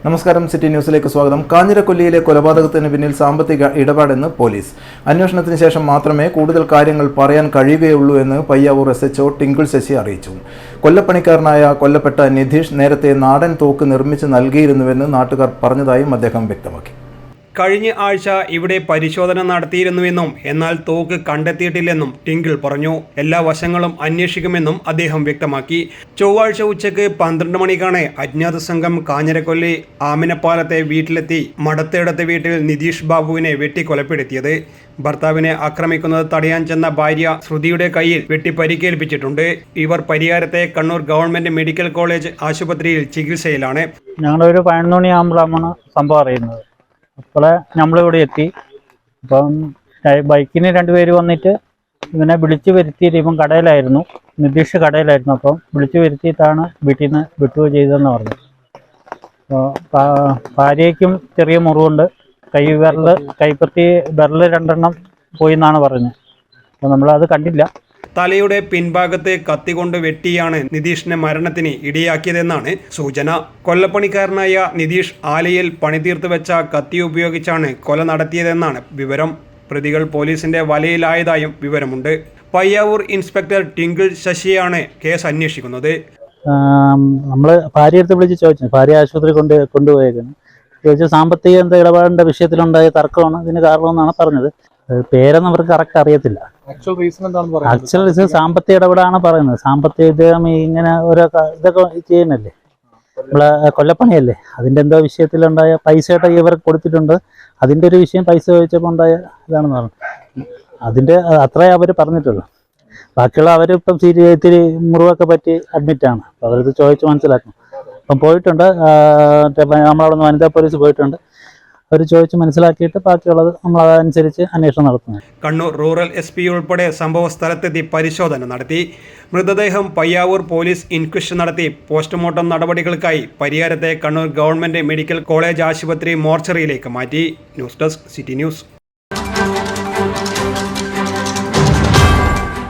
നമസ്കാരം, സിറ്റി ന്യൂസിലേക്ക് സ്വാഗതം. കാഞ്ഞിരക്കൊല്ലിയിലെ കൊലപാതകത്തിന് പിന്നിൽ സാമ്പത്തിക ഇടപാടെന്ന് പോലീസ്. അന്വേഷണത്തിന് ശേഷം മാത്രമേ കൂടുതൽ കാര്യങ്ങൾ പറയാൻ കഴിയുകയുള്ളൂ എന്ന് പയ്യാവൂർ SHO ടിങ്കിൾ ശശി അറിയിച്ചു. കൊല്ലപ്പണിക്കാരനായ കൊല്ലപ്പെട്ട നിധീഷ് നേരത്തെ നാടൻ തോക്ക് നിർമ്മിച്ച് നൽകിയിരുന്നുവെന്ന് നാട്ടുകാർ പറഞ്ഞതായും അദ്ദേഹം വ്യക്തമാക്കി. കഴിഞ്ഞ ആഴ്ച ഇവിടെ പരിശോധന നടത്തിയിരുന്നുവെന്നും എന്നാൽ തോക്ക് കണ്ടെത്തിയിട്ടില്ലെന്നും ടിങ്കിൾ പറഞ്ഞു. എല്ലാ വശങ്ങളും അന്വേഷിക്കുമെന്നും അദ്ദേഹം വ്യക്തമാക്കി. ചൊവ്വാഴ്ച ഉച്ചയ്ക്ക് 12 മണിക്കാണ് അജ്ഞാത സംഘം കാഞ്ഞിരക്കൊല്ലി ആമിനപ്പാലത്തെ വീട്ടിലെത്തി മടത്തേടത്തെ വീട്ടിൽ നിധീഷ് ബാബുവിനെ വെട്ടിക്കൊലപ്പെടുത്തിയത്. ഭർത്താവിനെ ആക്രമിക്കുന്നത് തടയാൻ ചെന്ന ഭാര്യ ശ്രുതിയുടെ കയ്യിൽ വെട്ടി പരിക്കേൽപ്പിച്ചിട്ടുണ്ട്. ഇവർ പരിയാരത്തെ കണ്ണൂർ ഗവൺമെന്റ് മെഡിക്കൽ കോളേജ് ആശുപത്രിയിൽ ചികിത്സയിലാണ്. ഞങ്ങളൊരു 11 മണിയാകുമ്പോഴാണ് സംഭവം അറിയുന്നത്. അപ്പോളെ നമ്മളിവിടെ എത്തി. അപ്പം ബൈക്കിന് 2 പേര് വന്നിട്ട് ഇവനെ വിളിച്ചു വരുത്തിയിട്ട്, ഇവൻ കടയിലായിരുന്നു, നിതീഷ് കടയിലായിരുന്നു. അപ്പം വിളിച്ചു വരുത്തിയിട്ടാണ് വീട്ടിൽ നിന്ന് വിട്ടുക ചെയ്തതെന്ന് പറഞ്ഞു. അപ്പോൾ ഭാര്യയ്ക്കും ചെറിയ മുറിവുണ്ട്, കൈപ്പത്തി വിരൽ 2 പോയി എന്നാണ് പറഞ്ഞത്. അപ്പോൾ നമ്മളത് കണ്ടില്ല. തലയുടെ പിൻഭാഗത്തെ കത്തികൊണ്ട് വെട്ടിയാണ് നിതീഷിന്റെ മരണത്തിന് ഇടയാക്കിയതെന്നാണ് സൂചന. കൊല്ലപ്പണിക്കാരനായ നിതീഷ് ആലയിൽ പണിതീർത്ത് വെച്ച കത്തി ഉപയോഗിച്ചാണ് കൊല നടത്തിയതെന്നാണ് വിവരം. പ്രതികൾ പോലീസിന്റെ വലയിലായതായും വിവരമുണ്ട്. പയ്യാവൂർ ഇൻസ്പെക്ടർ ടിങ്കിൾ ശശിയാണ് കേസ് അന്വേഷിക്കുന്നത്. നമ്മൾ ഭാര്യയെടുത്ത് വിളിച്ച് ചോദിച്ചു, ഭാര്യ ആശുപത്രി കൊണ്ടുപോയേക്കുന്നു. ചോദിച്ചു, സാമ്പത്തിക ഇടപാടിന്റെ വിഷയത്തിലുണ്ടായ തർക്കമാണ് ഇതിന് കാരണമെന്നാണ് പറഞ്ഞത്. പേരൊന്നും അവർക്ക് കറക്റ്റ് അറിയത്തില്ല. ആക്ച്വൽ റീസൺ സാമ്പത്തിക ഇടപെടാണ് പറയുന്നത്. സാമ്പത്തിക ഇദ്ദേഹം ഇങ്ങനെ ഓരോ ഇതൊക്കെ ചെയ്യുന്നല്ലേ, നമ്മളെ കൊല്ലപ്പണിയല്ലേ, അതിൻ്റെ എന്തോ വിഷയത്തിലുണ്ടായ പൈസയുടെ ഇവർക്ക് കൊടുത്തിട്ടുണ്ട്. അതിൻ്റെ ഒരു വിഷയം പൈസ ചോദിച്ചപ്പോൾ ഉണ്ടായ ഇതാണെന്ന് പറഞ്ഞു. അതിൻ്റെ അത്രേ അവർ പറഞ്ഞിട്ടുള്ളൂ. ബാക്കിയുള്ള അവരിപ്പം ഇത്തിരി മുറിവൊക്കെ പറ്റി അഡ്മിറ്റാണ്. അപ്പോൾ അവരത് ചോദിച്ച് മനസ്സിലാക്കണം. അപ്പം പോയിട്ടുണ്ട്, നമ്മളവിടെ നിന്ന് വനിതാ പോലീസ് പോയിട്ടുണ്ട്. അവർ ചോദിച്ച് മനസ്സിലാക്കിയിട്ട് ബാക്കിയുള്ളത് നമ്മൾ അതനുസരിച്ച് അന്വേഷണം നടത്തുന്നു. കണ്ണൂർ റൂറൽ SP ഉൾപ്പെടെ സംഭവ സ്ഥലത്തെത്തി പരിശോധന നടത്തി. മൃതദേഹം പയ്യാവൂർ പോലീസ് ഇൻക്വസ്റ്റ് നടത്തി പോസ്റ്റ്മോർട്ടം നടപടികൾക്കായി പരിയാരത്തെ കണ്ണൂർ ഗവൺമെന്റ് മെഡിക്കൽ കോളേജ് ആശുപത്രി മോർച്ചറിയിലേക്ക് മാറ്റി. News desk, city news.